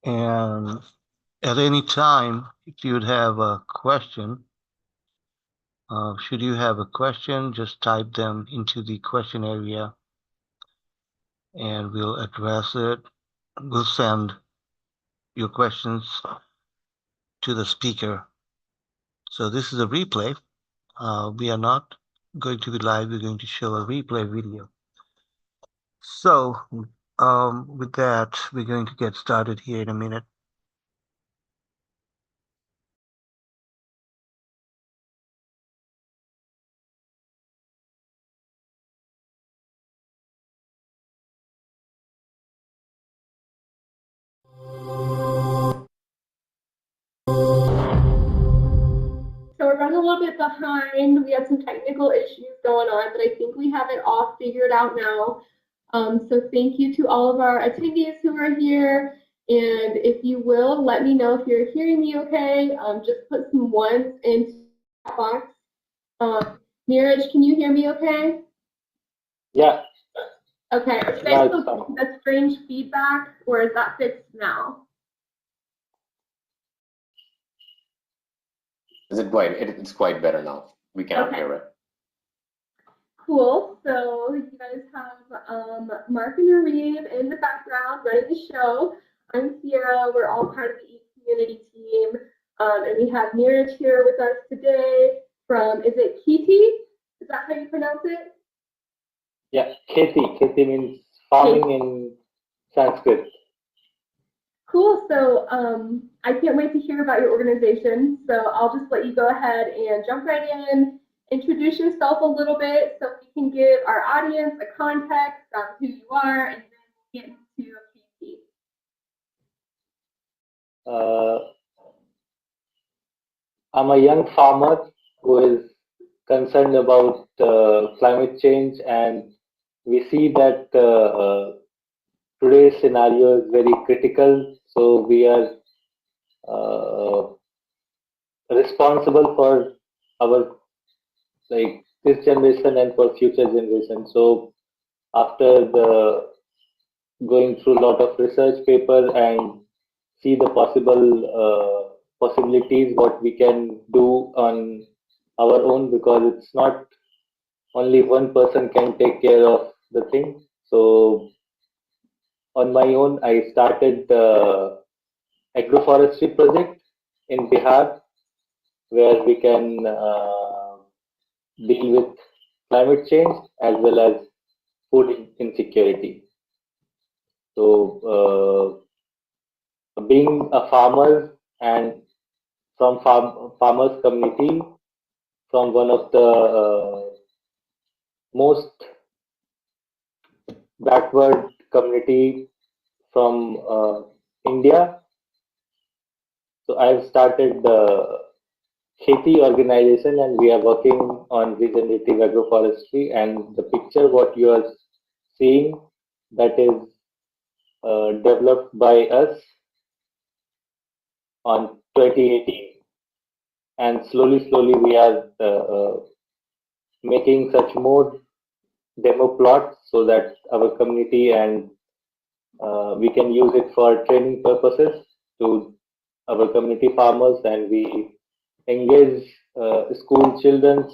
And at any time, if you'd have a question, should you have a question, just type them into the question area and we'll address it. We'll send your questions to the speaker. So this is a replay. We are not going to be live. We're going to show a replay video. So with that, we're going to get started here in a minute. So we're running a little bit behind. We had some technical issues going on, but I think we have it all figured out now. So thank you to all of our attendees who are here. And if you will, let me know if you're hearing me okay. Just put some ones into the box. Neeraj, can you hear me okay? Yeah. Okay. That strange feedback, or is that fixed now? It's quite better now. We can hear it. Cool. So you guys have Mark and Reeve in the background running the show. I'm Sierra. We're all part of the community team. And we have Neeraj here with us today from, is it KHETEE? Is that how you pronounce it? Yeah, KHETEE. KHETEE means farming in Sanskrit. Cool. So I can't wait to hear about your organization. So I'll just let you go ahead and jump right in. Introduce yourself a little bit so we can give our audience a context on who you are, and then we'll get into KHETEE. I'm a young farmer who is concerned about climate change, and we see that today's scenario is very critical. So we are responsible for our this generation and for future generation. So after going through a lot of research paper and see the possibilities what we can do on our own, because it's not only one person can take care of the thing. So on my own, I started the agroforestry project in Bihar, where we can deal with climate change as well as food insecurity. So being a farmer and from farmers community, from one of the most backward community from India. So I've started the KHETEE organization, and we are working on regenerative agroforestry. And the picture what you are seeing, that is developed by us on 2018. And slowly we are making such more demo plots so that our community and we can use it for training purposes to our community farmers, and we engage school children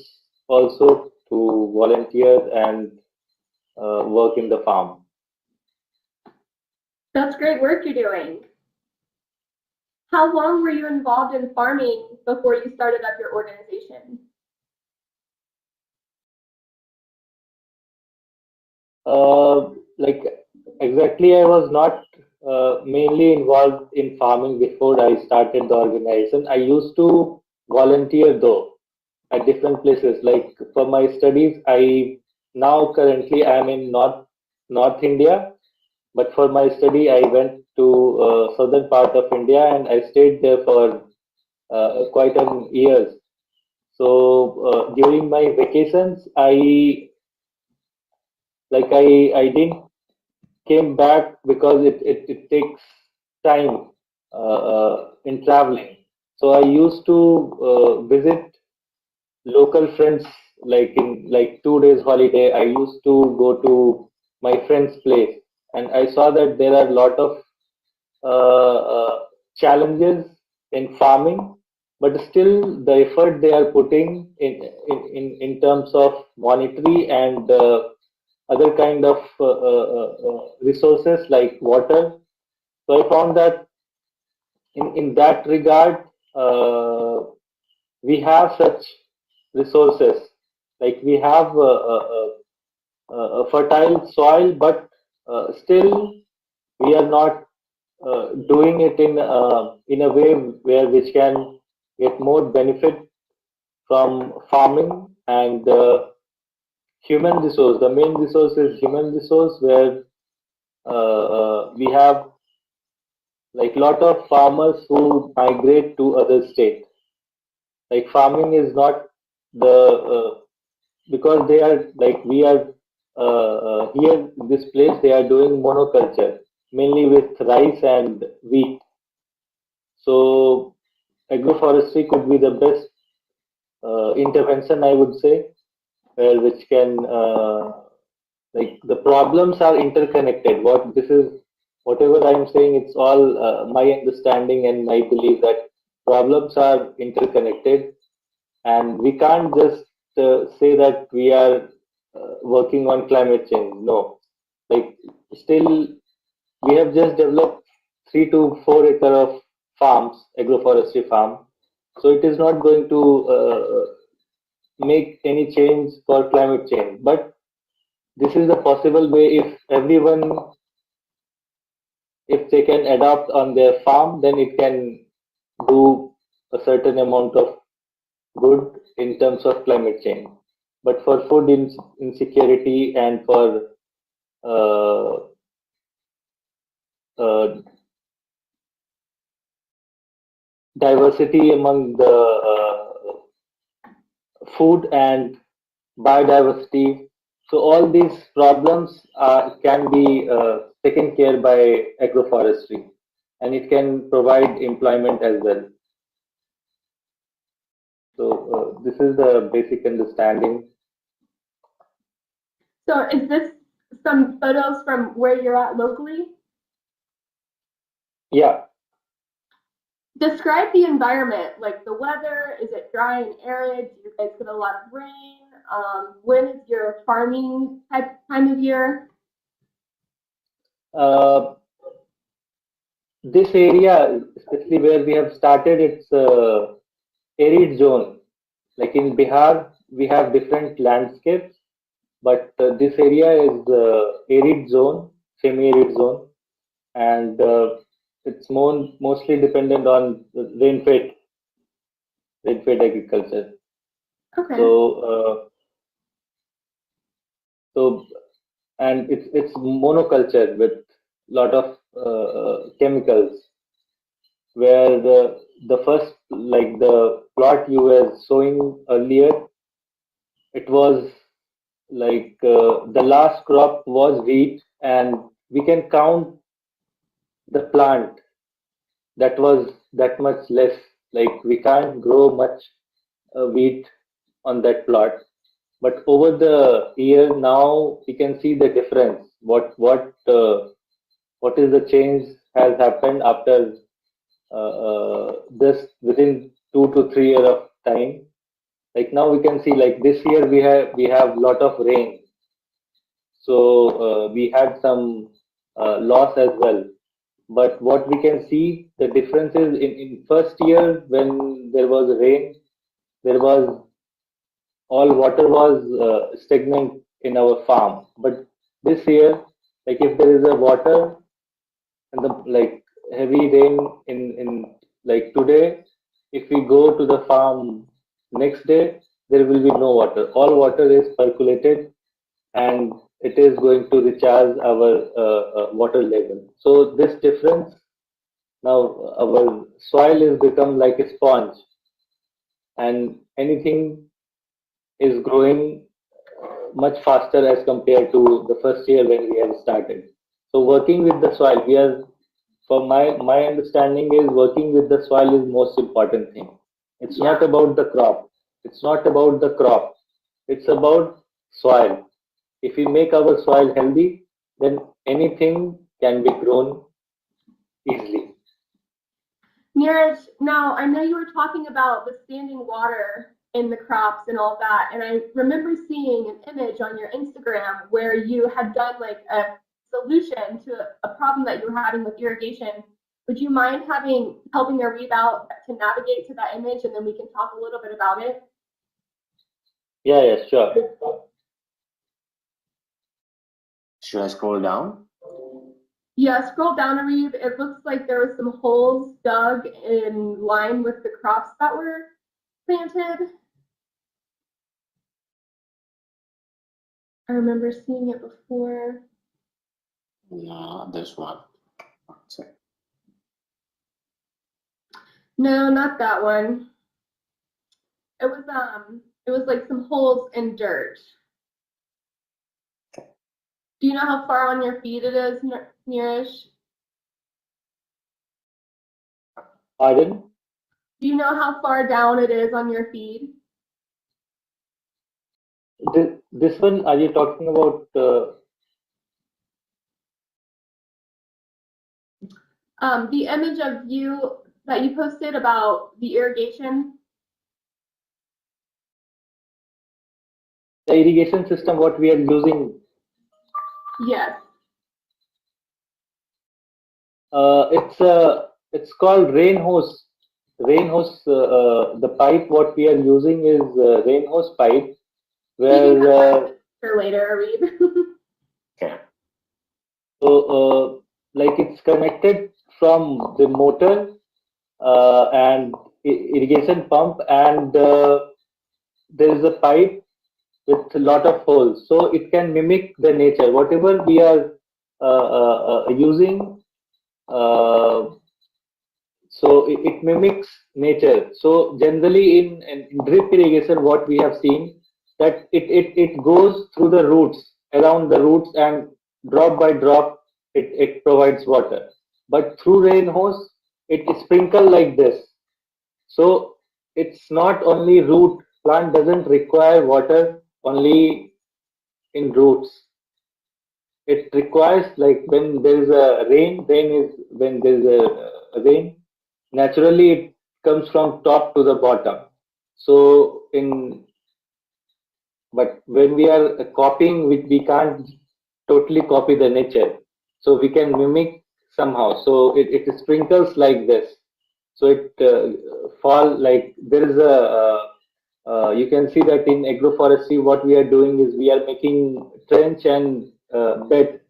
also to volunteer and work in the farm. That's great work you're doing. How long were you involved in farming before you started up your organization? Exactly, I was not mainly involved in farming before I started the organization. I used to volunteer though at different places. Like for my studies, now currently I am in North India, but for my study I went to southern part of India, and I stayed there for quite an years. So during my vacations, I didn't came back because it takes time in traveling. So I used to visit local friends, like in 2 days holiday. I used to go to my friend's place, and I saw that there are a lot of challenges in farming, but still the effort they are putting in terms of monetary and other kind of resources like water. So I found that in that regard, we have such resources. Like we have a fertile soil, but still we are not doing it in a way where which can get more benefit from farming and human resource. The main resource is human resource, where we have like lot of farmers who migrate to other states. Like farming is not the because they are like we are here in this place they are doing monoculture mainly with rice and wheat. So agroforestry could be the best intervention, I would say, where which can like the problems are interconnected. What this is, whatever I'm saying, it's all my understanding and my belief that problems are interconnected, and we can't just say that we are working on climate change. No, like still we have just developed 3 to 4 acre of farms, agroforestry farm. So it is not going to make any change for climate change. But this is the possible way if everyone, if they can adopt on their farm, then it can do a certain amount of good in terms of climate change. But for food insecurity and for uh, uh, diversity among the food and biodiversity. So all these problems can be taken care by agroforestry, and it can provide employment as well. So this is the basic understanding. So is this some photos from where you're at locally? Yeah. Describe the environment, like the weather. Is it dry and arid? Do you guys get a lot of rain? When is your farming time of year? Uh, this area, especially where we have started, it's arid zone. Like in Bihar, we have different landscapes, but this area is arid zone, semi-arid zone, and it's mostly dependent on rain-fed agriculture. Okay. So, so and it's monoculture with lot of chemicals. Where the first like the plot you were showing earlier, it was like the last crop was wheat, and we can count the plant that was that much less. Like we can't grow much wheat on that plot. But over the year now, we can see the difference. What is the change has happened after this within 2 to 3 years of time. Like now we can see like this year we have lot of rain, so we had some loss as well. But what we can see the difference is in first year when there was rain, there was all water was stagnant in our farm. But this year, like if there is a water and the like heavy rain in like today, if we go to the farm next day, there will be no water. All water is percolated, and it is going to recharge our water level. So this difference, now our soil is become like a sponge, and anything is growing much faster as compared to the first year when we had started. So working with the soil, we are, for my understanding is working with the soil is most important thing. It's not about the crop. It's not about the crop. It's about soil. If we make our soil healthy, then anything can be grown easily. Neeraj, now I know you were talking about the standing water in the crops and all that, and I remember seeing an image on your Instagram where you had done like a solution to a problem that you were having with irrigation. Would you mind helping our read out to navigate to that image, and then we can talk a little bit about it? Yeah, sure. Should I scroll down? Yeah, scroll down, Arib. It looks like there were some holes dug in line with the crops that were planted. I remember seeing it before. No, this one. One sec. No, not that one. It was like some holes in dirt. Do you know how far on your feed it is, Neeraj? Pardon? Do you know how far down it is on your feed? This one, are you talking about? The image of you that you posted about the irrigation. The irrigation system, what we are using? Yes. It's called rain hose. Rain hose. The pipe what we are using is rain hose pipe, where For later, Arib. Okay. so like it's connected from the motor and irrigation pump, and there is a pipe with a lot of holes, so it can mimic the nature. Whatever we are using. So it mimics nature. So generally in drip irrigation, what we have seen that it goes through the roots, around the roots, and drop by drop it provides water. But through rain hose, it is sprinkled like this. So it's not only root. Plant doesn't require water only in roots. It requires, like, when there is a rain is when there is a rain, naturally it comes from top to the bottom. So in but when we are copying, we can't totally copy the nature, so we can mimic somehow. So it sprinkles like this, so it fall like there is a you can see that in agroforestry what we are doing is we are making trench and bed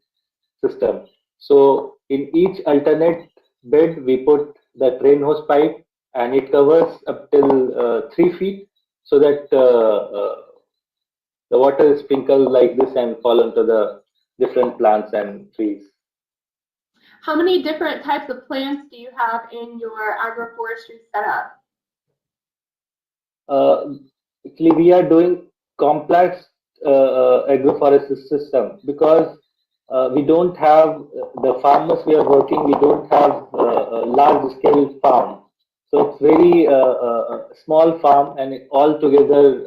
system. So in each alternate bed, we put the drain hose pipe, and it covers up till 3 feet, so that the water is sprinkled like this and fall onto the different plants and trees. How many different types of plants do you have in your agroforestry setup? Actually, we are doing complex agroforestry system because we don't have the farmers we are working. We don't have a large scale farm, so it's very small farm, and all together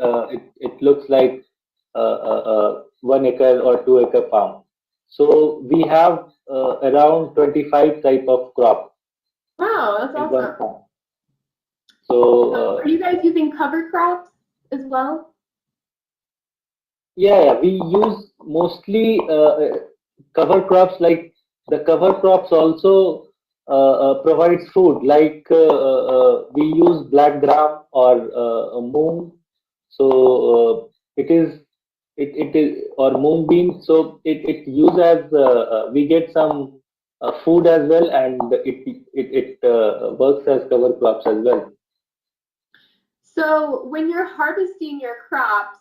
it looks like 1 acre or 2 acre farm. So we have around 25 type of crop Wow, that's in one awesome. farm. So So are you guys using cover crops as well? yeah, we use mostly cover crops. Like the cover crops also provides food. Like we use black gram or moong. So it is it is or moong bean. So it use as we get some food as well, and it works as cover crops as well. So when you're harvesting your crops,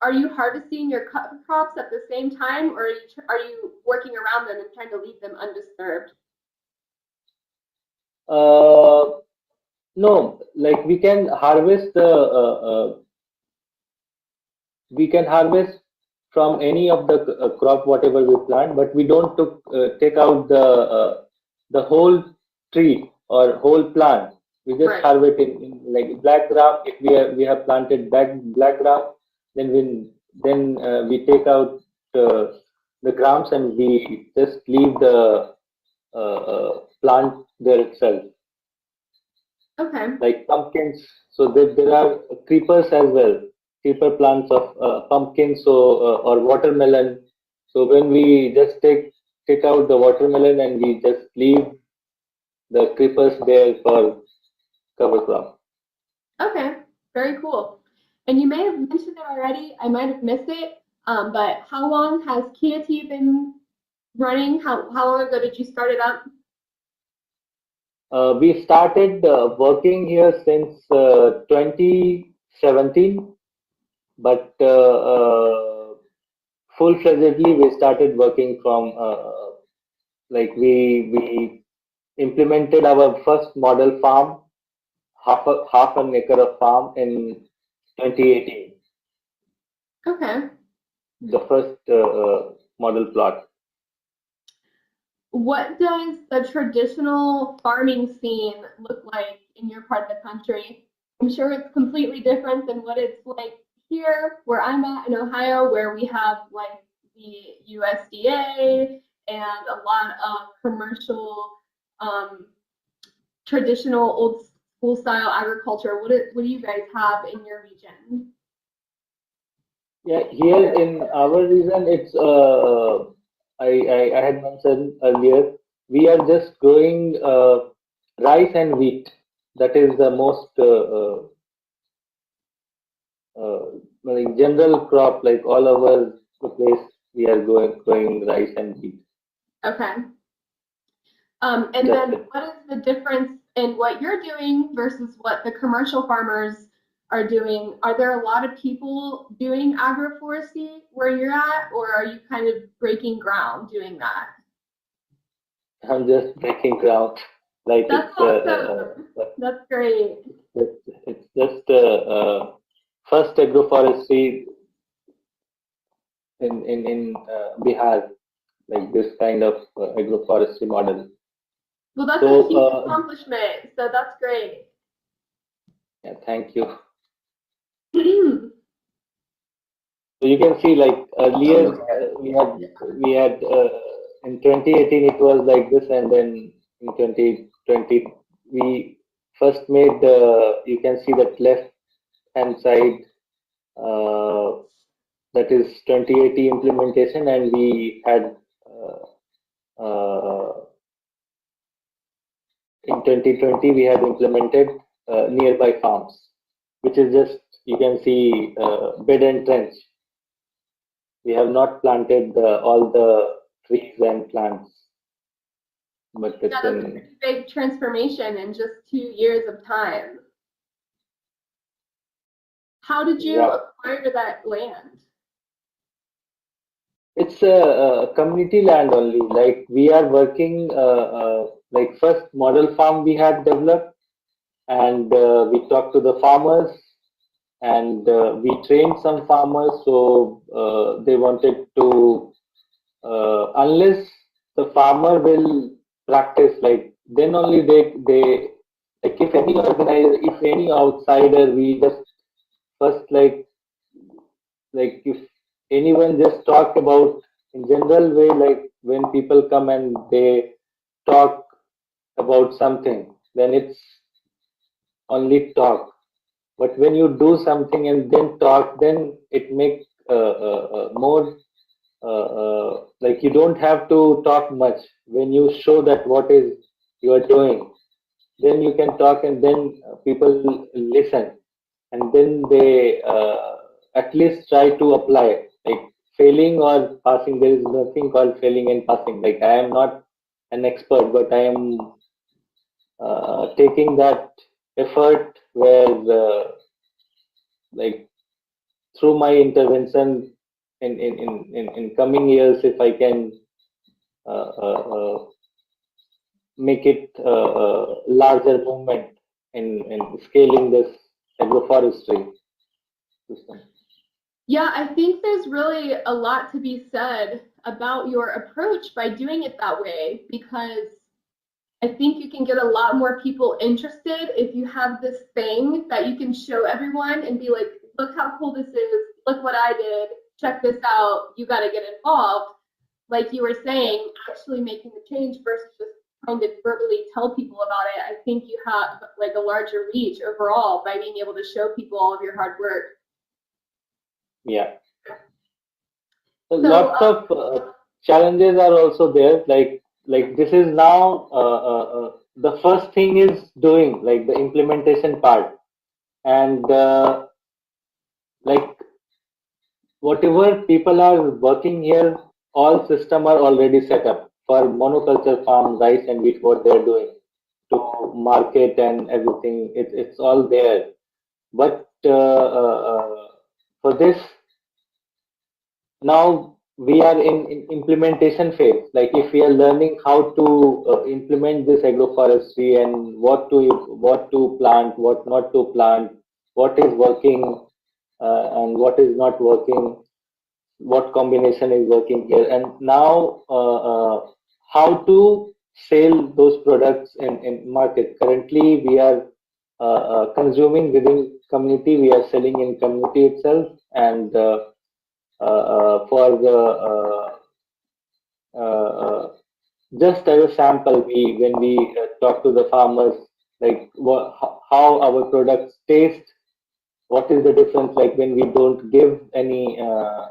are you harvesting your cover crops at the same time, or are you working around them and trying to leave them undisturbed? No, like we can harvest from any of the crop whatever we plant, but we don't take out the whole tree or whole plant. We just Right. harvest in like black gram. If we have planted black gram, then we take out the grams, and we just leave the plant there itself, Okay. like pumpkins. So there are creepers as well, creeper plants of pumpkins, or watermelon. So when we just take out the watermelon and we just leave the creepers there for cover crop. Okay. Very cool. And you may have mentioned it already. I might have missed it. But how long has KHETEE been running? How long ago did you start it up? We started working here since 2017, but full-fledgedly we started working from like we implemented our first model farm, half an acre of farm in 2018, Okay. the first model plot. What does the traditional farming scene look like in your part of the country? I'm sure it's completely different than what it's like here, where I'm at in Ohio, where we have like the USDA and a lot of commercial, um, traditional old school style agriculture. What do you guys have in your region? Yeah, here in our region, it's I had mentioned earlier, we are just growing rice and wheat. That is the most like general crop, like all over the place. We are growing rice and wheat. Okay. And That's then it. what is the difference in what you're doing versus what the commercial farmers are doing? Are there a lot of people doing agroforestry where you're at, or are you kind of breaking ground doing that? I'm just breaking ground. Like That's awesome. That's great. it's just first agroforestry in Bihar, like this kind of agroforestry model. Well, that's a So huge accomplishment. So that's great. yeah, thank you. So you can see, like earlier, we had in 2018 it was like this, and then in 2020 we first made you can see that left hand side, uh, that is 2080 implementation, and we had in 2020 we had implemented nearby farms, which is just you can see bed and trench. We have not planted all the trees and plants, but Yeah, it's that's a pretty big transformation in just 2 years of time. How did you yeah, acquire that land? it's a community land only. Like we are working, like first model farm we had developed, and we talked to the farmers, and we trained some farmers. So they wanted to, unless the farmer will practice, like then only they like if any organizer, if any outsider, we just first like if anyone just talk about in general way, like when people come and they talk about something, then it's only talk. But when you do something and then talk, then it makes more like you don't have to talk much. When you show that what is you are doing, then you can talk, and then people listen, and then they at least try to apply. Like failing or passing, there is nothing called failing and passing. Like I am not an expert, but I am taking that effort where like through my intervention in coming years, if I can uh, uh, uh, make it larger movement in scaling this agroforestry system. Yeah, I think there's really a lot to be said about your approach by doing it that way because I think you can get a lot more people interested if you have this thing that you can show everyone and be like, look how cool this is, look what I did, check this out, you got to get involved. Like you were saying, actually making the change versus just kind of verbally tell people about it, I think you have like a larger reach overall by being able to show people all of your hard work. Yeah. So lots of challenges are also there. Like this is now the first thing is doing like the implementation part, and like whatever people are working here, all system are already set up for monoculture farm, rice and wheat, what they're doing to market and everything. It's all there. But for this, now we are in implementation phase. Like if we are learning how to implement this agroforestry and what to plant, what not to plant, what is working and what is not working, what combination is working here, and now how to sell those products in market. Currently we are consuming within community, we are selling in community itself, and for the just as a sample, we when we talk to the farmers, like how our products taste, what is the difference, like when we don't give any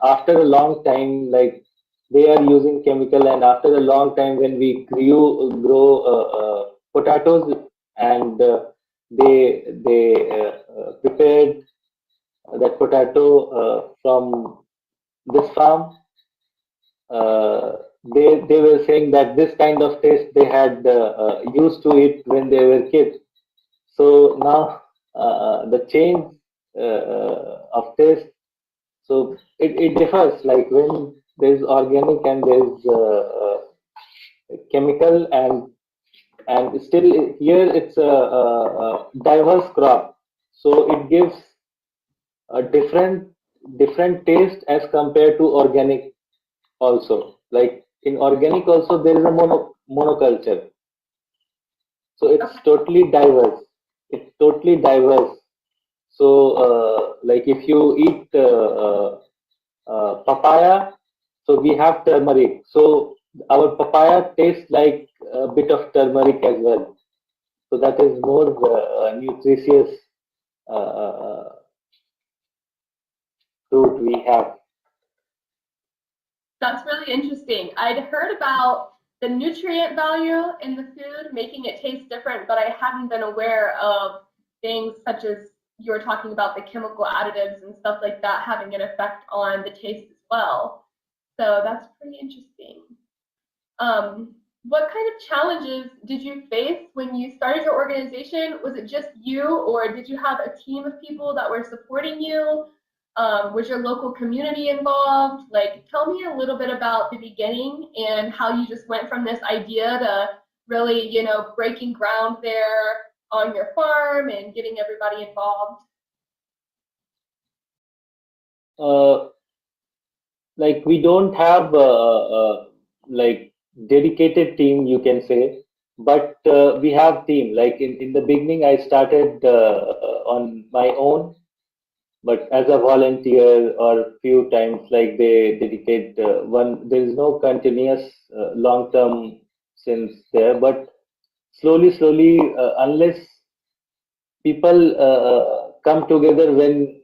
after a long time, like they are using chemical, and after a long time when we grow potatoes, and they prepared that potato from this farm, uh, they were saying that this kind of taste they had used to it when they were kids. So now the change of taste, so it differs. Like when there's organic and there's chemical, and still here it's a diverse crop. So it gives a different taste as compared to organic also. Like in organic also there is a monoculture. So it's totally diverse. It's totally diverse. So, like if you eat papaya, so we have turmeric. So our papaya tastes like a bit of turmeric as well. So that is more nutritious fruit we have. That's really interesting. I'd heard about the nutrient value in the food, making it taste different, but I hadn't been aware of things such as you were talking about the chemical additives and stuff like that having an effect on the taste as well. So that's pretty interesting. What kind of challenges did you face when you started your organization? Was it just you, or did you have a team of people that were supporting you? Was your local community involved? Like, tell me a little bit about the beginning and how you just went from this idea to really, breaking ground there on your farm and getting everybody involved. Uh, like we don't have like dedicated team, you can say, but we have team. Like in the beginning I started on my own, but as a volunteer or few times, like they dedicate one. There is no continuous long term since there, but slowly unless people come together when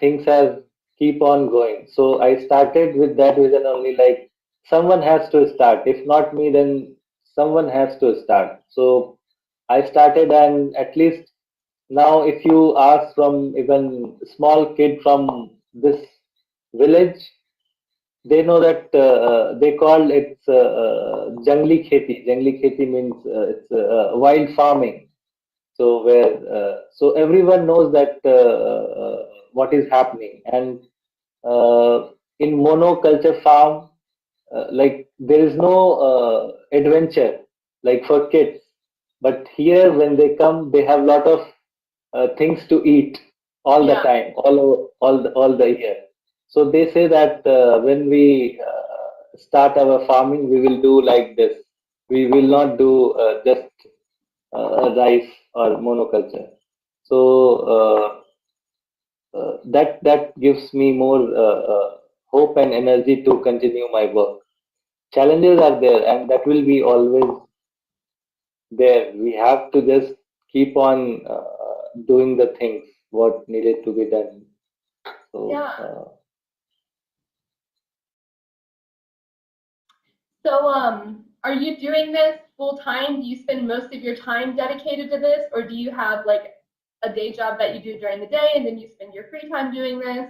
things have keep on going. So I started with that vision only, like someone has to start. If not me, then someone has to start. So I started, and at least now if you ask from even small kid from this village, they know that they call it jangli kheti. Jangli kheti means it's wild farming. So where so everyone knows that what is happening, and in monoculture farm, like there is no adventure like for kids, but here when they come they have lot of things to eat all the Yeah. time, all the year. So they say that when we start our farming, we will do like this. We will not do just rice or monoculture. So that gives me more hope and energy to continue my work. Challenges are there, and that will be always there. We have to just keep on doing the things what needed to be done. So Yeah. So, are you doing this full time? Do you spend most of your time dedicated to this, or do you have like a day job that you do during the day and then you spend your free time doing this?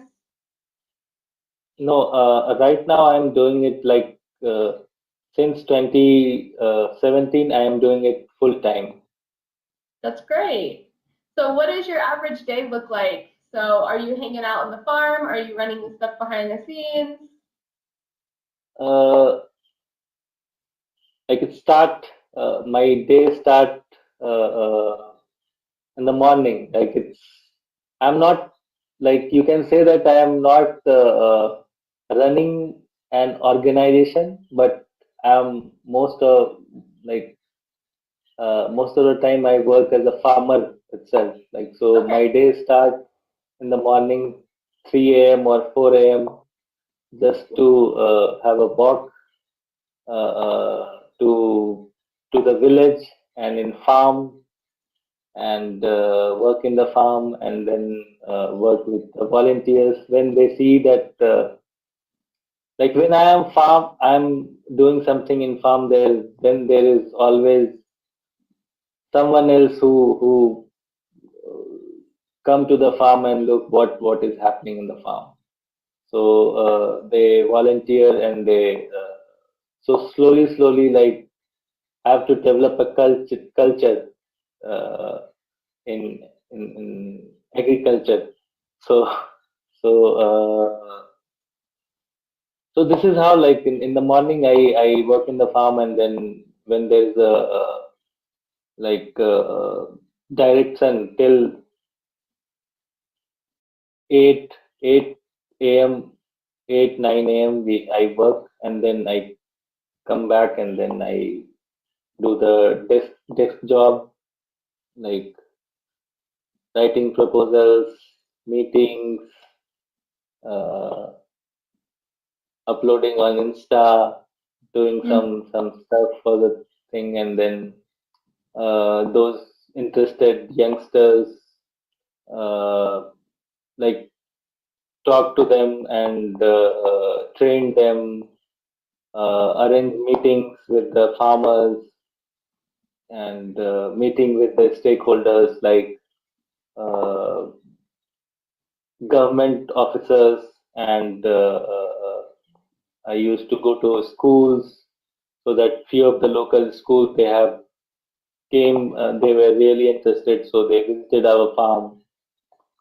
no, right now I'm doing it like since 2017. I am doing it full time. That's great. So, what does your average day look like? So, are you hanging out on the farm? Are you running the stuff behind the scenes? Uh, like it start my day start uh, uh, in the morning. Like I'm not, like you can say that I am not running an organization, but I'm like most of the time I work as a farmer itself. Like so, my Okay. day start in the morning, 3 a.m. or 4 a.m. just to have a walk to the village and in farm and work in the farm and then work with the volunteers when they see that like when I am farm I'm doing something in farm there, then there is always someone else who come to the farm and look what is happening in the farm. So they volunteer and they so slowly like have to develop a culture uh, in, in agriculture. So so so this is how like in the morning I work in the farm and then when there's a like direct sun till 8 8 a.m. 8 9 a.m. I work and then I come back and then I do the desk job like writing proposals, meetings, uh, uploading on Insta, doing some stuff for the thing, and then those interested youngsters uh, like talk to them and train them, arrange meetings with the farmers and meeting with the stakeholders like uh, government officers and I used to go to schools so that few of the local schools they have came, they were really interested, so they visited our farm.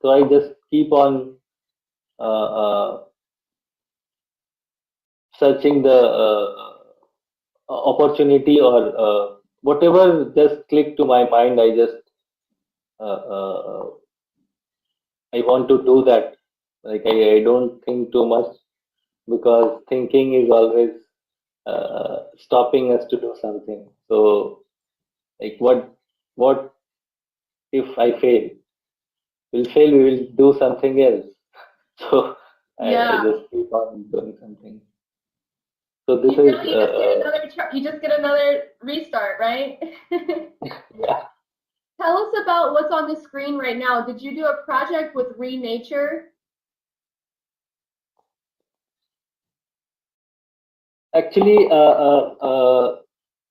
So I just keep on searching the opportunity or whatever just click to my mind. I just I want to do that. Like I don't think too much because thinking is always stopping us to do something. So like what if I fail? We'll fail. We will do something else. So I Yeah. just keep on doing something. So this You know, is you just get another restart, right? yeah. Tell us about what's on the screen right now. Did you do a project with Renature? Actually,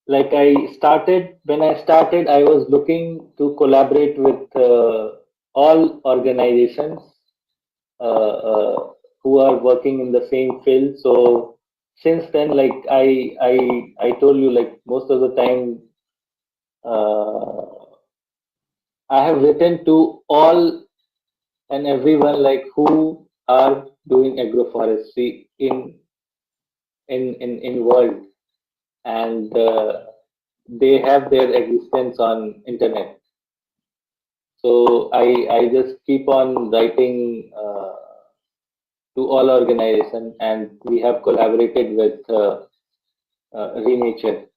like when I started, I was looking to collaborate with all organizations who are working in the same field. So since then, like I told you, like most of the time, uh, I have written to all and everyone like who are doing agroforestry in world and they have their existence on internet. So I just keep on writing to all organizations, and we have collaborated with Renature.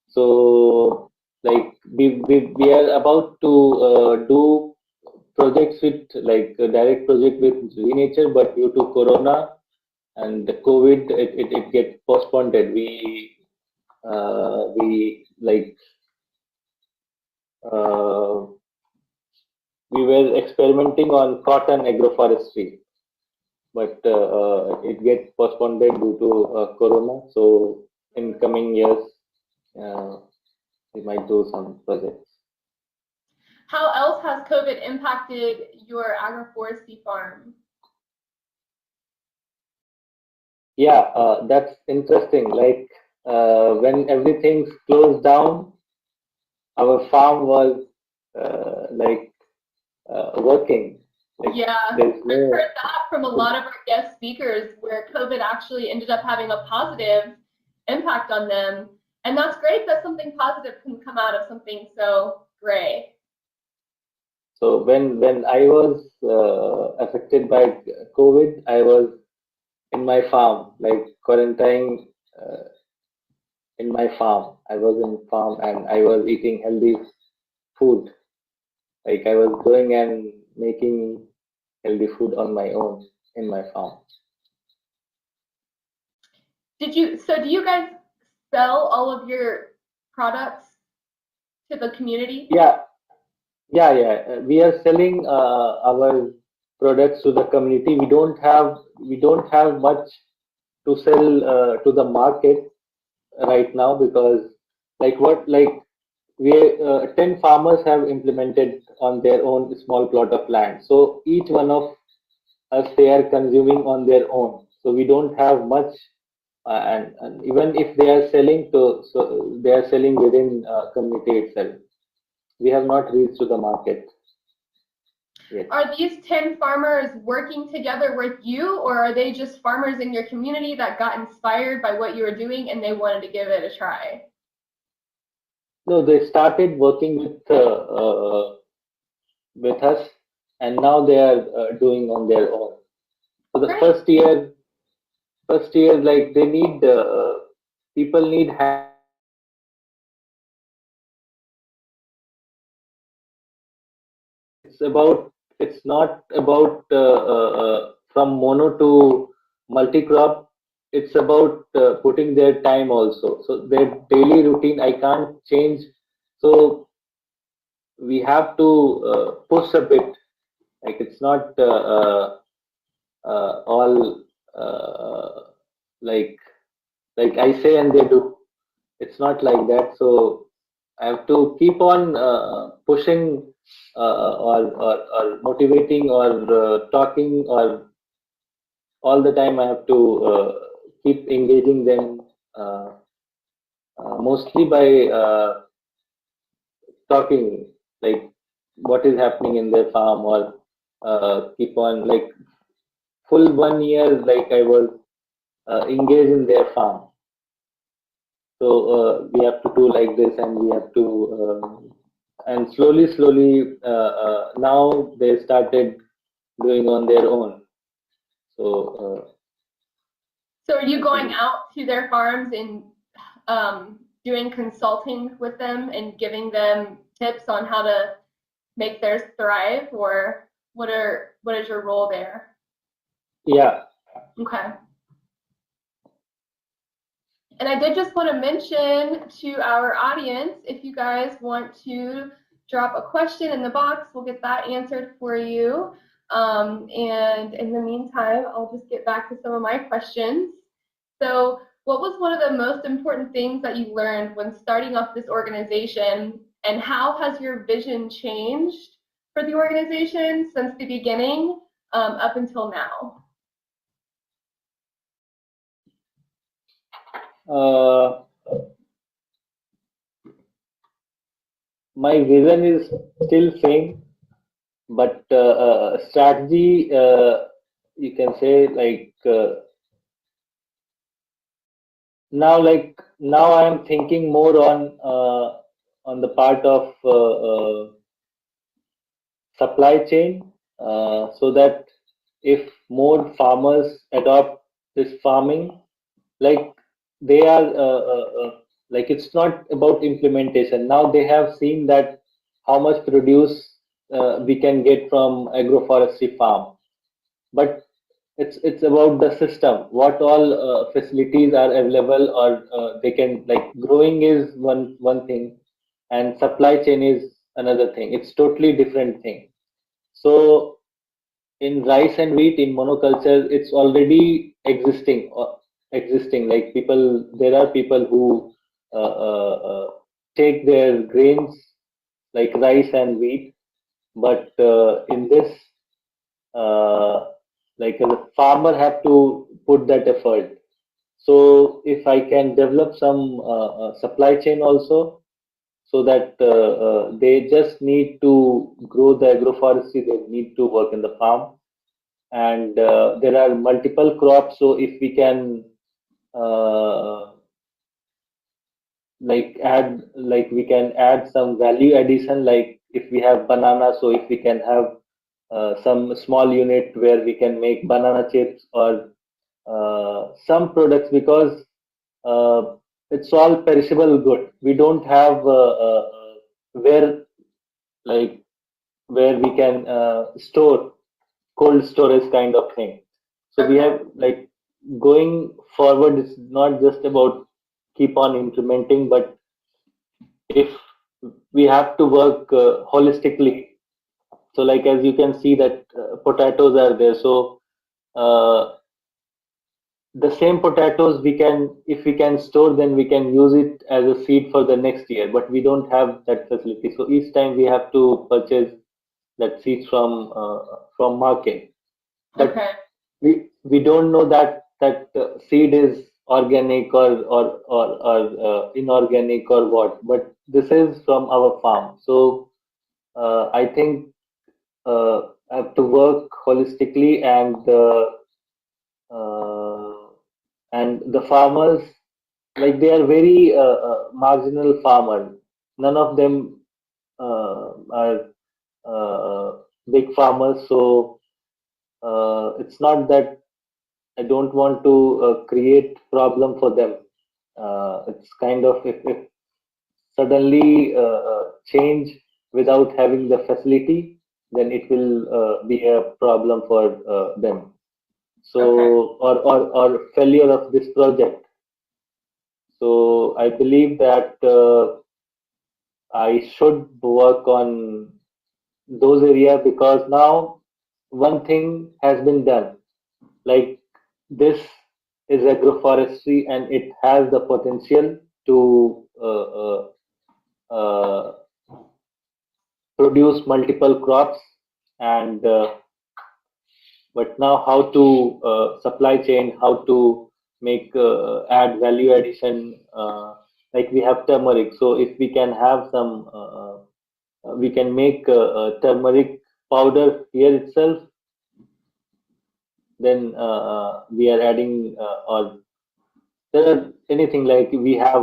So like we are about to do projects with like a direct project with Renature, but due to Corona and the COVID, it get postponed. We like we were experimenting on cotton agroforestry, but it gets postponed due to Corona. So in coming years, uh, we might do some projects. How else has COVID impacted your agroforestry farm? Yeah, that's interesting. Like when everything's closed down, our farm was working. Like Yeah, there's I've no. heard that from a lot of our guest speakers where COVID actually ended up having a positive impact on them. And that's great that something positive can come out of something so gray. So when I was affected by COVID, I was in my farm, like quarantine in my farm. I was in farm and I was eating healthy food. Like I was going and making healthy food on my own in my farm. Do you guys sell all of your products to the community? Yeah, yeah. We are selling our products to the community. We don't have much to sell to the market right now because like we 10 farmers have implemented on their own small plot of land. So each one of us they are consuming on their own. So we don't have much, and even if they are selling to, so they are selling within community itself. We have not reached to the market yet. Are these 10 farmers working together with you, or are they just farmers in your community that got inspired by what you were doing and they wanted to give it a try? No, they started working with us, and now they are doing on their own. So the Great. first year, like they need people need hands on deck. It's not about from mono to multi-crop. It's about putting their time also. So their daily routine I can't change. So we have to push a bit. Like it's not all like I say and they do. It's not like that. So I have to keep on pushing or motivating or talking or all the time. I have to keep engaging them mostly by talking like what is happening in their farm or keep on like full 1 year like I was engaged in their farm. So we have to do like this, and we have to, and slowly, now they started doing on their own. So So are you going out to their farms and doing consulting with them and giving them tips on how to make theirs thrive, or what is your role there? yeah, Okay. And I did just want to mention to our audience, if you guys want to drop a question in the box, we'll get that answered for you. And in the meantime, I'll just get back to some of my questions. So what was one of the most important things that you learned when starting off this organization, and how has your vision changed for the organization since the beginning up until now? uh, my vision is still same, but strategy you can say now I am thinking more on the part of supply chain, so that if more farmers adopt this farming, like they are like it's not about implementation. Now they have seen that how much produce we can get from agroforestry farm, but it's about the system, what all facilities are available, or they can like growing is one thing, and supply chain is another thing. It's totally different thing. So in rice and wheat in monoculture, it's already existing. Like people, there are people who take their grains like rice and wheat, but in this, uh, like the farmer have to put that effort. So if I can develop some supply chain also, so that they just need to grow the agroforestry, they need to work in the farm, and there are multiple crops. So if we can uh, we can add some value addition, like if we have banana, so if we can have some small unit where we can make banana chips or some products, because uh, it's all perishable good. We don't have where like where we can store cold storage kind of thing. So we Okay. have like going forward, it's not just about keep on implementing, but if we have to work holistically. So like as you can see that potatoes are there. So uh, the same potatoes we can, if we can store, then we can use it as a seed for the next year, but we don't have that facility. So each time we have to purchase that seeds from market, but Okay. we don't know that seed is organic or inorganic or what, but this is from our farm. So I think I have to work holistically, uh, and the farmers, like they are very marginal farmer. None of them are big farmers. So it's not that I don't want to create problem for them. It's kind of, if suddenly change without having the facility, then it will be a problem for them. Okay. So or failure of this project. So I believe that I should work on those areas, because now one thing has been done. Like this is agroforestry and it has the potential to uh, produce multiple crops, and but now how to supply chain, how to make add value addition, like we have turmeric. So if we can have some we can make turmeric powder here itself, then we are adding or there are anything, like we have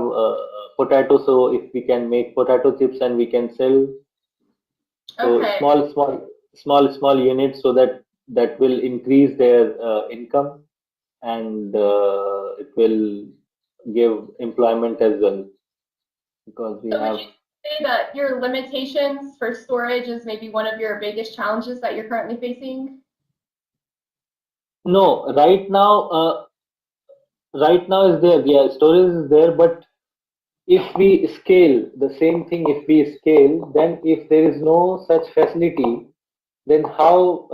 potato, so if we can make potato chips and we can sell, so Okay. small units, so that that will increase their income, and it will give employment as well, because we So would have. you say that your limitations for storage is maybe one of your biggest challenges that you're currently facing? No, right now is there, yeah, storage is there, but if we scale the same thing, if we scale, then if there is no such facility, then how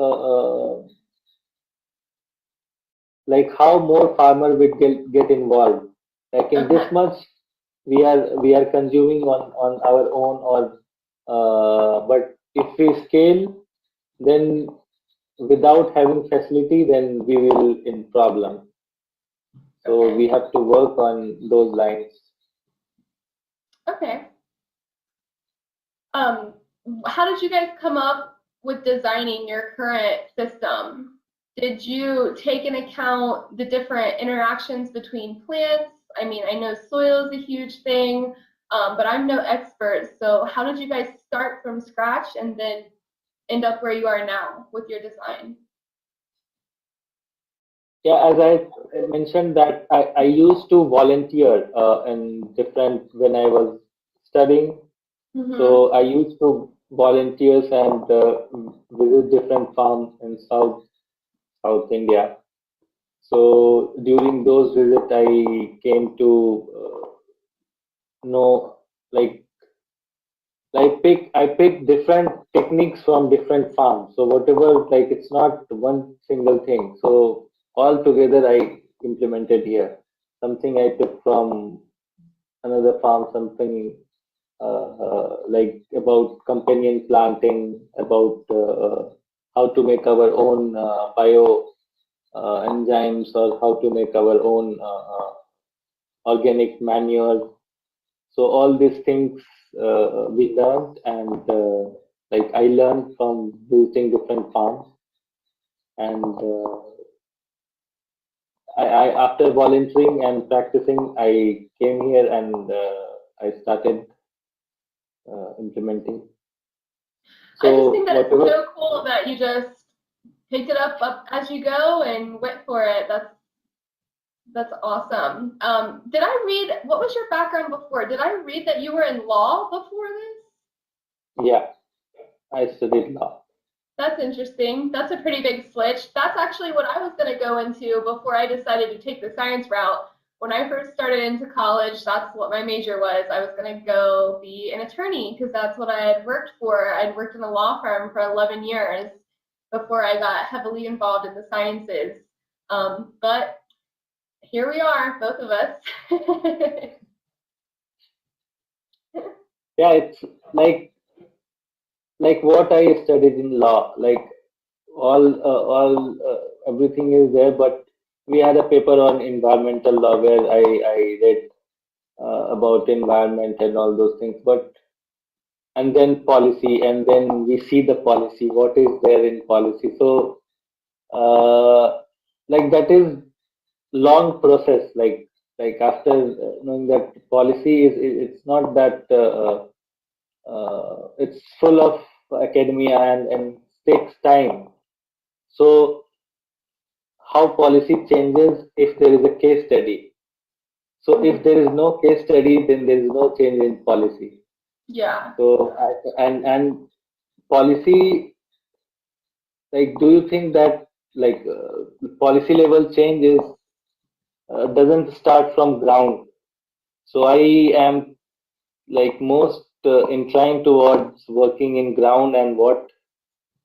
how more farmer will get involved, like in Okay. this much we are consuming on our own, or but if we scale, then without having facility, then we will in problem. So Okay. we have to work on those lines. Okay. Um, how did you guys come up with designing your current system? Did you take into account the different interactions between plants? I mean, I know soil is a huge thing, but I'm no expert. So how did you guys start from scratch and then end up where you are now with your design? Yeah, as I mentioned that I used to volunteer in different when I was studying. Mm-hmm. So I used to volunteers and visit different farms in South India. So during those visits, I came to know, like I pick different techniques from different farms. So whatever, like it's not one single thing. So all together I implemented here. Something I took from another farm, something like about companion planting, about how to make our own bio enzymes, or how to make our own organic manure. So all these things we learned, and like I learned from visiting different farms, and I after volunteering and practicing, I came here and I started implementing. I just So think that it's whatever, so cool that you just picked it up as you go and went for it. That's awesome. Did I read, what was your background before? Did I read that you were in law before this? yeah, I studied law. That's interesting. That's a pretty big switch. That's actually what I was going to go into before I decided to take the science route. When I first started into college, that's what my major was. I was going to go be an attorney because that's what I had worked for. I'd worked in a law firm for 11 years before I got heavily involved in the sciences. But here we are, both of us. Yeah, it's like what I studied in law. Like all everything is there, but we had a paper on environmental law where I read about environment and all those things. But and then policy, and then we see the policy, what is there in policy. So uh, like that is long process. Like after knowing that policy it's not that it's full of academia and takes time. So how policy changes if there is a case study. So if there is no case study, then there is no change in policy. Yeah. So and policy, like, do you think that like policy level change is doesn't start from ground? So I am like most inclined towards working in ground, and what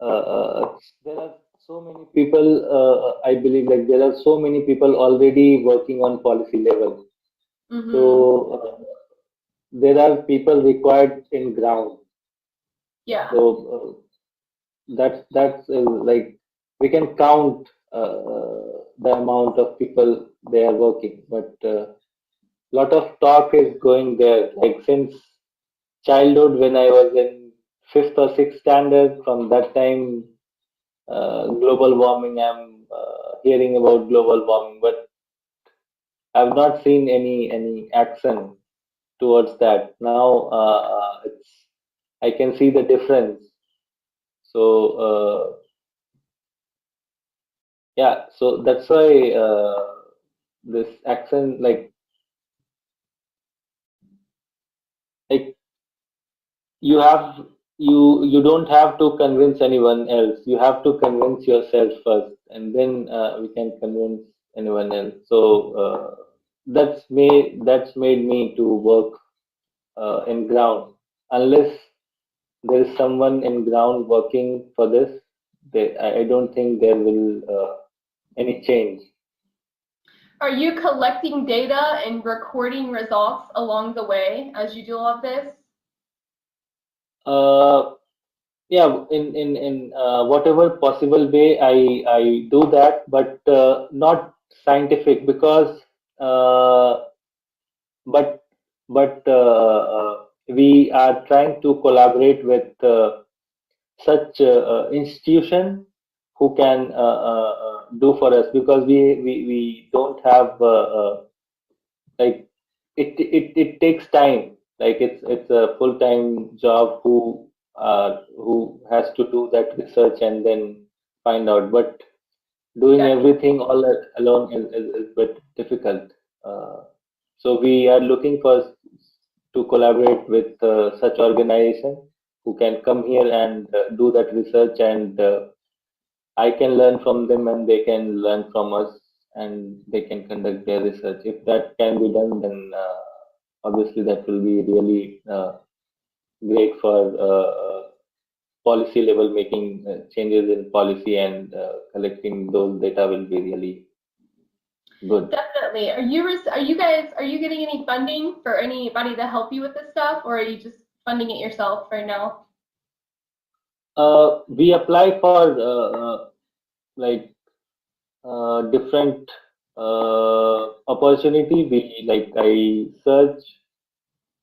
there are so many people. I believe like there are so many people already working on policy level. So Mm-hmm. there are people required in ground. Yeah. So that's like we can count the amount of people they are working, but lot of talk is going there. Like since childhood, when I was in fifth or sixth standard, from that time, global warming. I'm hearing about global warming, but I've not seen any action towards that. Now it's I can see the difference. So yeah, so that's why this action, like you have you don't have to convince anyone else. You have to convince yourself first, and then we can convince anyone else. So that's made me to work in ground. Unless there is someone in ground working for this, I don't think there will any change. Are you collecting data and recording results along the way as you do all of this? Uh, yeah, in whatever possible way, I do that, but not scientific, because uh, but we are trying to collaborate with such institution who can do for us, because we don't have like it takes time. Like it's a full time job who has to do that research and then find out. But doing Gotcha. everything all alone is a bit difficult. So we are looking for to collaborate with such organization who can come here and do that research, and I can learn from them and they can learn from us, and they can conduct their research. If that can be done, then obviously that will be really great for policy level, making changes in policy, and collecting those data will be really good. Definitely. Are you getting any funding for anybody to help you with this stuff, or are you just funding it yourself right now? We apply for like different opportunity. I search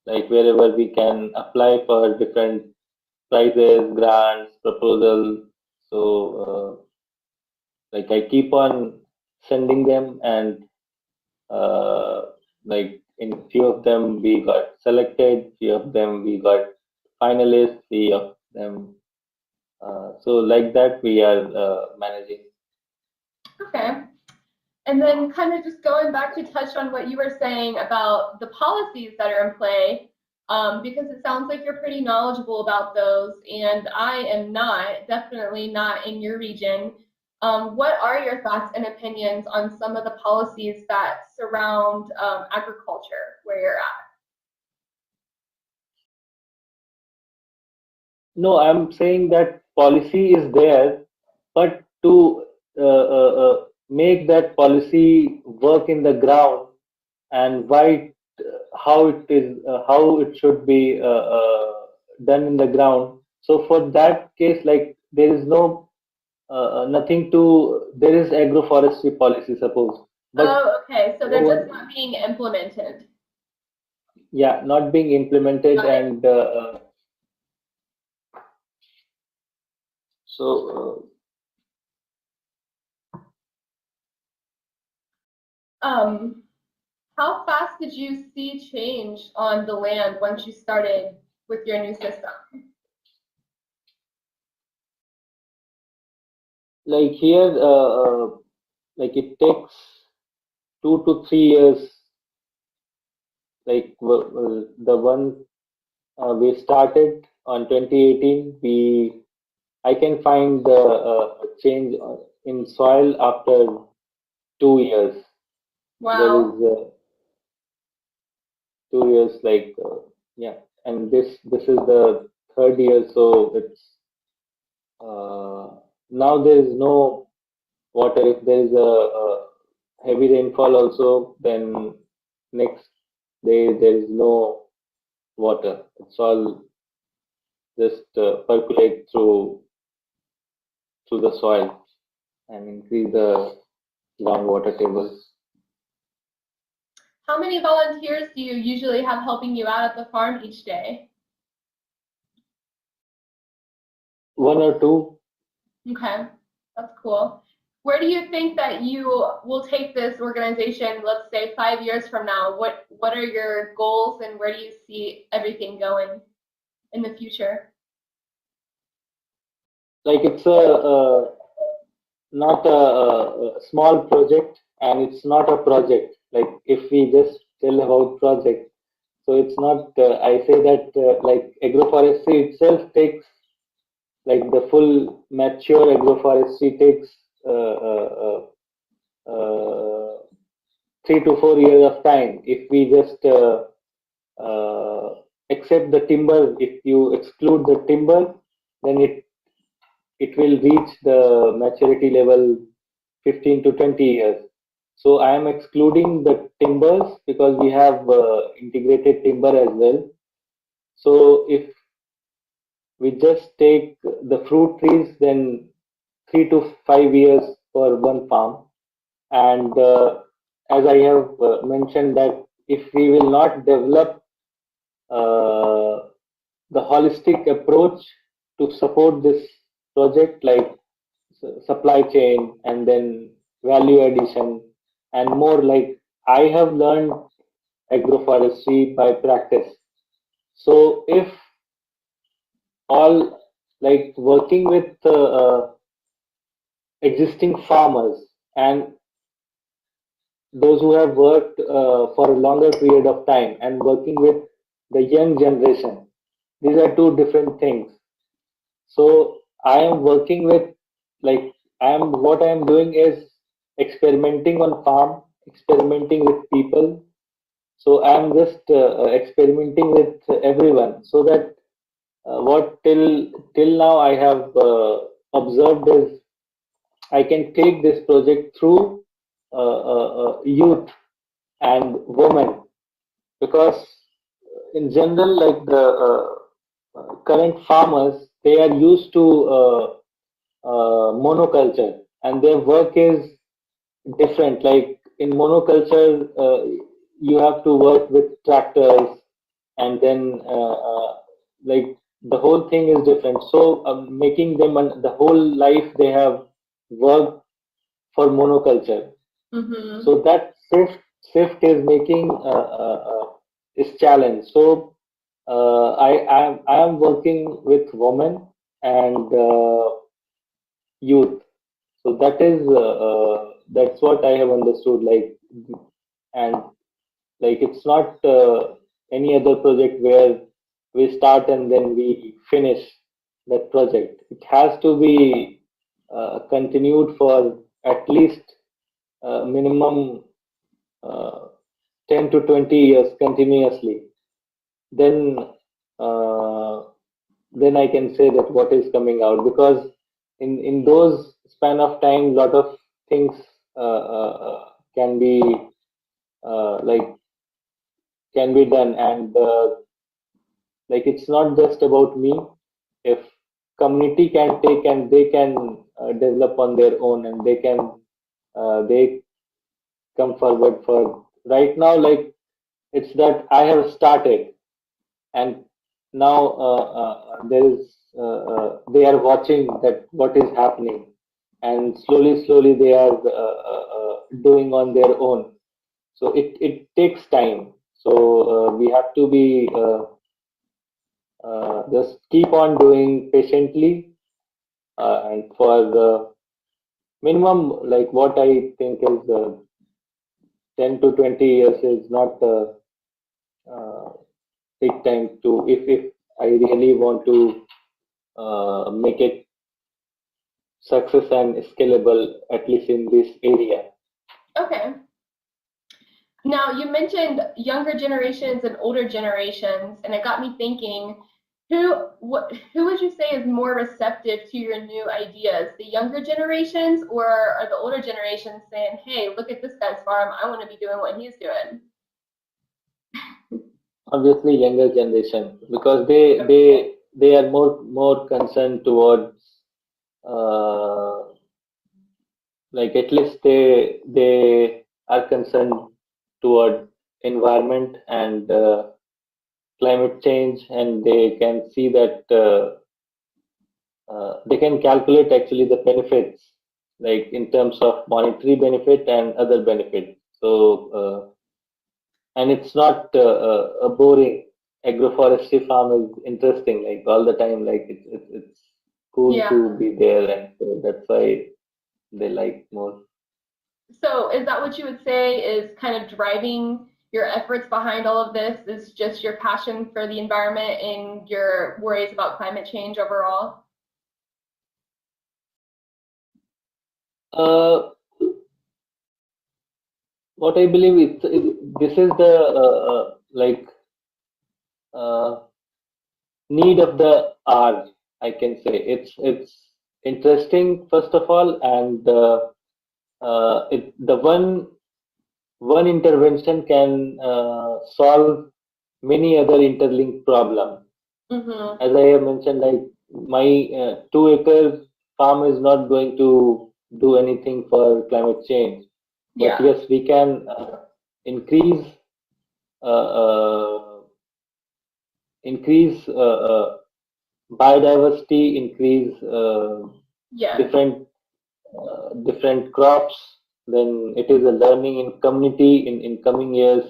like wherever we can apply for different prizes, grants, proposals. So I keep on sending them, and like in few of them we got selected, few of them we got finalists, few of them. So like that we are managing. Okay. And then kind of just going back to touch on what you were saying about the policies that are in play, because it sounds like you're pretty knowledgeable about those, and I am not, definitely not in your region. What are your thoughts and opinions on some of the policies that surround agriculture where you're at? No, I'm saying that policy is there, but to make that policy work in the ground, and how it is, how it should be done in the ground. So for that case, like there is no nothing to, there is agroforestry policy, suppose, but Oh, okay. So no they're just one, not being implemented. yeah, not being implemented, Got it. and so. How fast did you see change on the land once you started with your new system? Like here, like it takes 2 to 3 years. Like the one we started on 2018, I can find the change in soil after 2 years. There is Wow. 2 years, like yeah, and this is the third year, so it's now there is no water. If there is a heavy rainfall also, then next day there is no water. It's all just percolate through the soil and increase the groundwater tables. How many volunteers do you usually have helping you out at the farm each day? One or two. Okay, that's cool. Where do you think that you will take this organization, let's say 5 years from now? What are your goals and where do you see everything going in the future? Like it's a not a small project, and it's not a project. Like if we just tell about project, so it's not. I say that like agroforestry itself takes, like the full mature agroforestry takes uh, uh, uh, uh, 3 to 4 years of time. If we just accept the timber, if you exclude the timber, then it will reach the maturity level 15 to 20 years. So I am excluding the timbers because we have integrated timber as well. So if we just take the fruit trees, then 3 to 5 years for one farm. And as I have mentioned that if we will not develop uh, the holistic approach to support this project, like supply chain and then value addition, and more, like I have learned agroforestry by practice. So if all, like working with existing farmers and those who have worked for a longer period of time, and working with the young generation, these are two different things. So I am working with, like what I am doing is experimenting on farm, experimenting with people. So I am just experimenting with everyone, so that what till now I have observed is I can take this project through youth and women, because in general, like the current farmers, they are used to monoculture, and their work is different. Like in monoculture, you have to work with tractors, and then like the whole thing is different. So making them the whole life they have worked for monoculture. Mm-hmm. So that shift is making is challenge. So I am working with women and youth. So that's what I have understood. Like, and like it's not any other project where we start and then we finish that project. It has to be continued for at least minimum uh, 10 to 20 years continuously. Then uh, then I can say that what is coming out, because in those span of time, lot of things can be like can be done, and like it's not just about me. If community can take and they can develop on their own, and they come forward for right now. Like it's that I have started, and now there is they are watching that what is happening, and slowly they are doing on their own. So it takes time. So we have to be just keep on doing patiently, and for the minimum, like what I think is 10 to 20 years is not uh, big time to, if I really want to make it success and scalable, at least in this area. Okay. Now, you mentioned younger generations and older generations, and it got me thinking, who would you say is more receptive to your new ideas? The younger generations, or are the older generations saying, "Hey, look at this guy's farm. I want to be doing what he's doing"? Obviously, younger generation, because they are more concerned towards uh, like at least they are concerned toward environment and climate change, and they can see that they can calculate actually the benefits, like in terms of monetary benefit and other benefits. So and it's not a boring. Agroforestry farm is interesting, like all the time. Like it's cool Yeah. to be there, and so that's why they like more. So, is that what you would say is kind of driving your efforts behind all of this? Is just your passion for the environment and your worries about climate change overall? Uh, what I believe this is the like uh, need of the hour. I can say it's interesting first of all, and the one intervention can solve many other interlinked problems. Mm-hmm. As I have mentioned, like my 2 acre farm is not going to do anything for climate change, but Yeah. yes, we can increase uh, uh, increase biodiversity, increase Yeah. different crops. Then it is a learning in community. In coming years,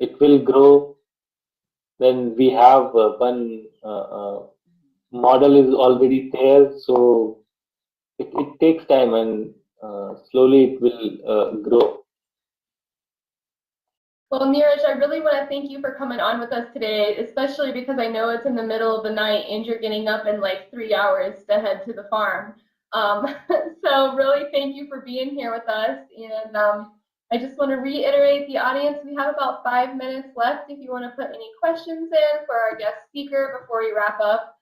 it will grow. Then we have one model is already there, so it takes time, and slowly it will grow. Well, Neeraj, I really want to thank you for coming on with us today, especially because I know it's in the middle of the night and you're getting up in like 3 hours to head to the farm. Um, so really thank you for being here with us. And I just want to reiterate the audience, we have about 5 minutes left if you want to put any questions in for our guest speaker before we wrap up.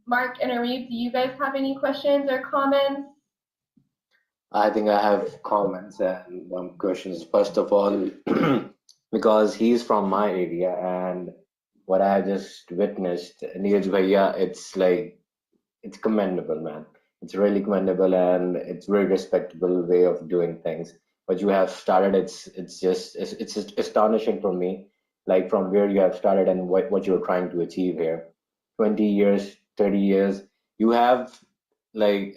Mark and Arif, do you guys have any questions or comments? I think I have comments and questions. First of all, because he's from my area and what I just witnessed, Neeraj Bhaiya, it's like it's commendable, man. It's really commendable and it's very respectable way of doing things. What you have started, it's just astonishing for me, like from where you have started and what you're trying to achieve here. 20 years, 30 years, you have like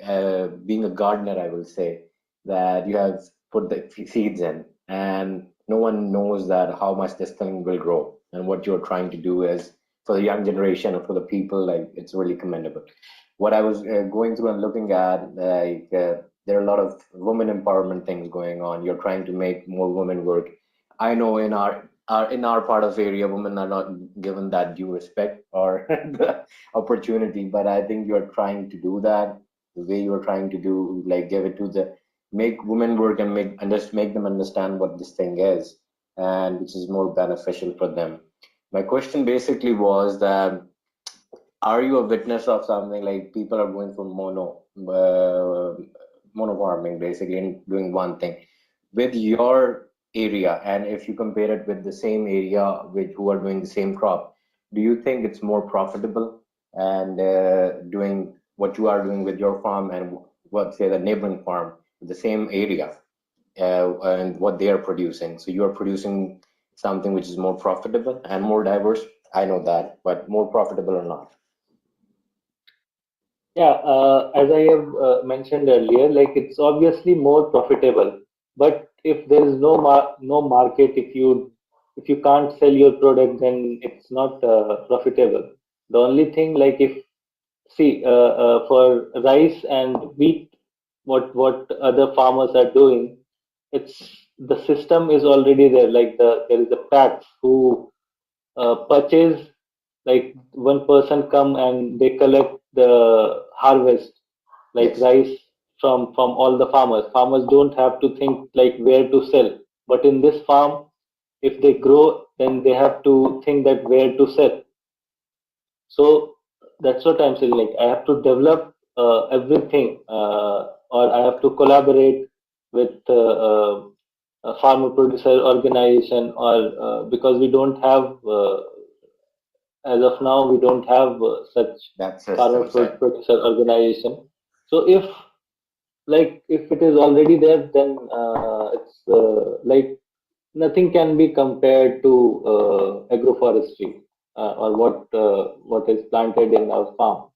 being a gardener, I will say that you have put the seeds in, and no one knows that how much this thing will grow. And what you're trying to do is for the young generation or for the people, like it's really commendable. What I was going through and looking at, like there are a lot of women empowerment things going on. You're trying to make more women work. I know in our part of area, women are not given that due respect or the opportunity, but I think you're trying to do that the way you're trying to do, like give it to the make women work and just make them understand what this thing is and which is more beneficial for them. My question basically was that are you a witness of something like people are going for mono farming basically and doing one thing with your area, and if you compare it with the same area with who are doing the same crop, do you think it's more profitable and doing what you are doing with your farm and what say the neighboring farm with the same area and what they are producing? So you are producing something which is more profitable and more diverse. I know that, but more profitable or not? Yeah, as I have mentioned earlier, like it's obviously more profitable. But if there is no market, if you can't sell your product, then it's not profitable. The only thing, like if see for rice and wheat, what other farmers are doing, it's the system is already there. Like there is a tax who purchase, like one person come and they collect the harvest like Yes. rice from all the farmers don't have to think like where to sell, but in this farm if they grow then they have to think that where to sell. So that's what I'm saying, like I have to develop everything, or I have to collaborate with a farmer producer organization, or because we don't have as of now we don't have such That farmer system set. producer organization. So if it is already there, then it's like nothing can be compared to agroforestry, or what is planted in our farm.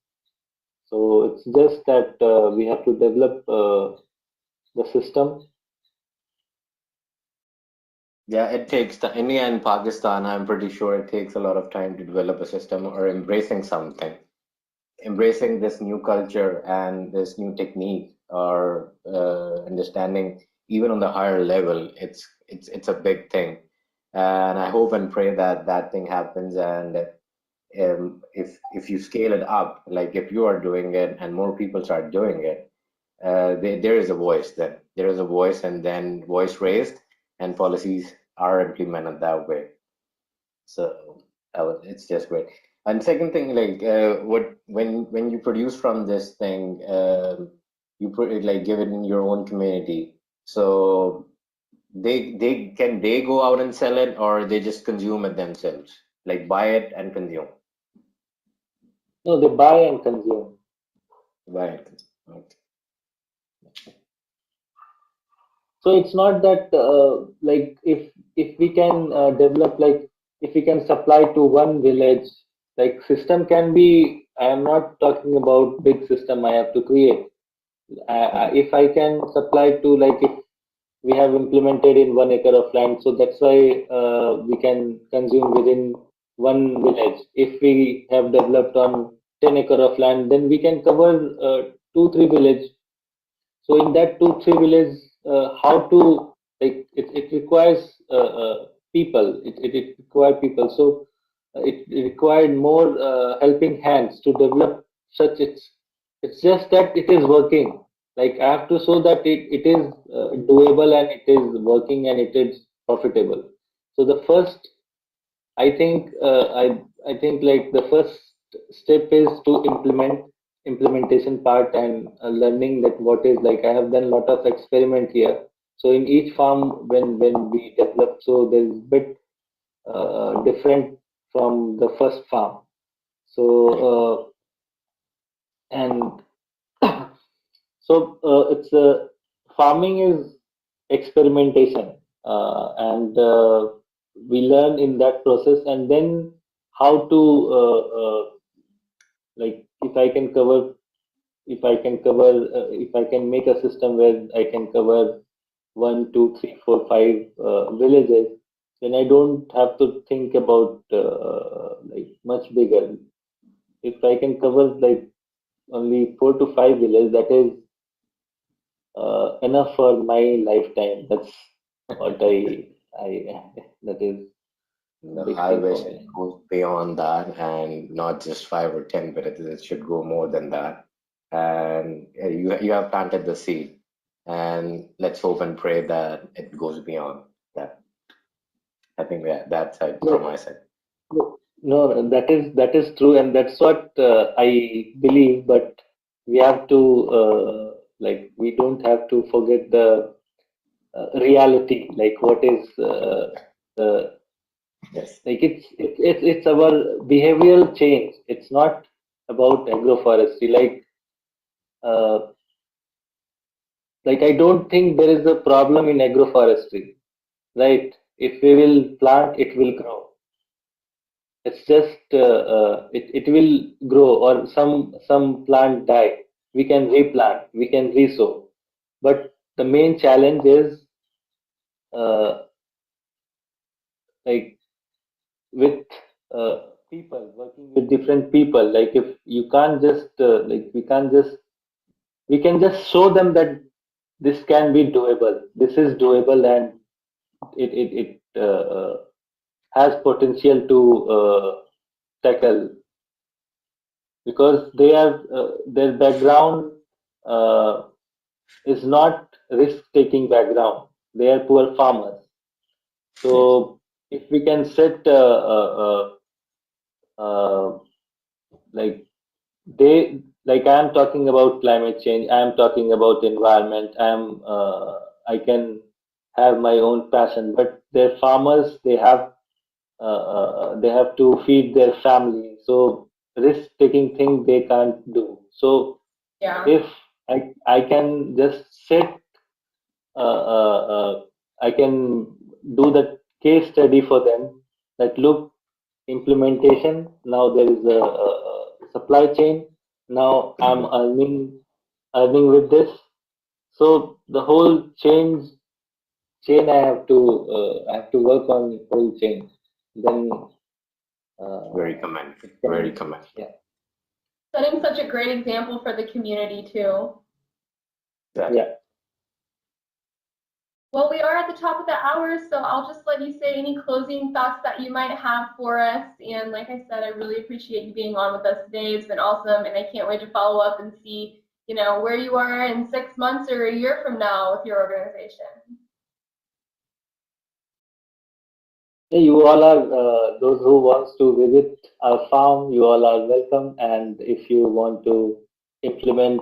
So it's just that we have to develop the system. Yeah, it takes the India and Pakistan, I'm pretty sure it takes a lot of time to develop a system or embracing something. Embracing this new culture and this new technique or understanding even on the higher level, it's a big thing. And I hope and pray that that thing happens. And if you scale it up, like if you are doing it and more people start doing it, there is a voice then. There is a voice and then voice raised and policies are implemented that way. So it's just great. And second thing, like what when you produce from this thing, you put it like give it in your own community. So they can they go out and sell it or they just consume it themselves, like buy it and consume. No, they buy and consume. Buy it. Okay. So it's not that like if we can develop, like if we can supply to one village, like system can be, I am not talking about big system I have to create. Mhm. If I can supply to, like if we have implemented in 1 acre of land, so that's why we can consume within one village. If we have developed on 10 acre of land, then we can cover 2 3 village. So in that 2 3 village, how to, like it requires people. It require people. So it required more helping hands to develop such. It's just that it is working. like I have to show that it is doable and it is working and it is profitable. So the first, I think I think like the first step is to implementation part and learning that what is like I have done a lot of experiment here. So in each farm when we develop, so there's bit different from the first farm. So and so it's farming is experimentation, and we learn in that process, and then how to like if I can make a system where I can cover one, two, three, four, five villages, then I don't have to think about like much bigger. If I can cover like only 4 to 5 villages, that is enough for my lifetime. That's what I that is a No, big I thing wish for it me. goes beyond that and not just 5 or 10 minutes. It should go more than that. And you have planted the seed, and let's hope and pray that it goes beyond that. I think that's it from my No, side. no, that is true, and that's what I believe. But we have to like we don't have to forget the reality, like what is the Yes. like it's our behavioral change. It's not about agroforestry. Uh, like I don't think there is a problem in agroforestry, right? If we will plant, it will grow. It's just it will grow, or some plant die. We can replant, we can resow. But the main challenge is uh, like with people working with different people. Like if you can't just like we can just show them that this can be doable. This is doable, and it has potential to tackle, because they are their background uh, is not risk-taking background. They are poor farmers. Yes. So if we can set like like I am talking about climate change, I am talking about environment, I can have my own passion, but their farmers, they have to feed their family, so risk taking thing they can't do. So Yeah. if I can just set uh, uh, I can do the case study for them, that look, implementation, now there is a supply chain, now I'm Mhm. earning with this. So the whole chain I have to work on whole chain. Then Very uh, commendable. it Very can, commendable. yeah, Setting such a great example for the community too. Exactly. yeah. Well, we are at the top of the hour, so I'll just let you say any closing thoughts that you might have for us. And like I said, I really appreciate you being on with us today. It's been awesome, and I can't wait to follow up and see, where you are in 6 months or a year from now with your organization. Yeah, you all are those who wants to visit our farm. You all are welcome, and if you want to implement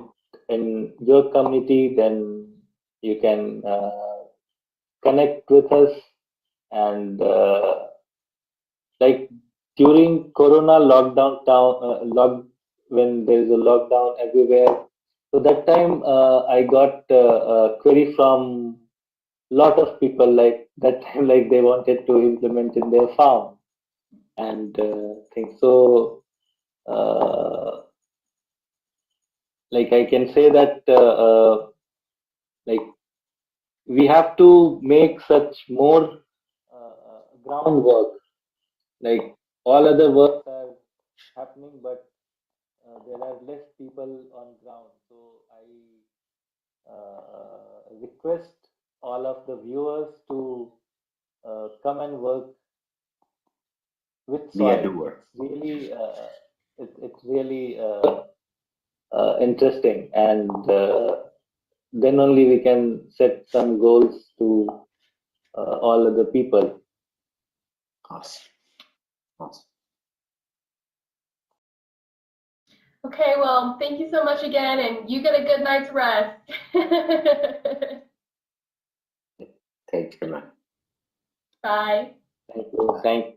in your community, then you can connect with us. And like during Corona lockdown, when there is a lockdown everywhere, so that time I got a query from lot of people, like that time, like they wanted to implement in their farm and things. So, uh, like I can say that like we have to make such more groundwork. Like all other works are happening, but there are less people on ground. So I request all of the viewers to come and work with Be a soil. doer. It's really interesting, and then only we can set some goals to all other people. Awesome. Awesome. Okay, well, thank you so much again, and you get a good night's rest. Take care, man. Bye. Thank you. Thank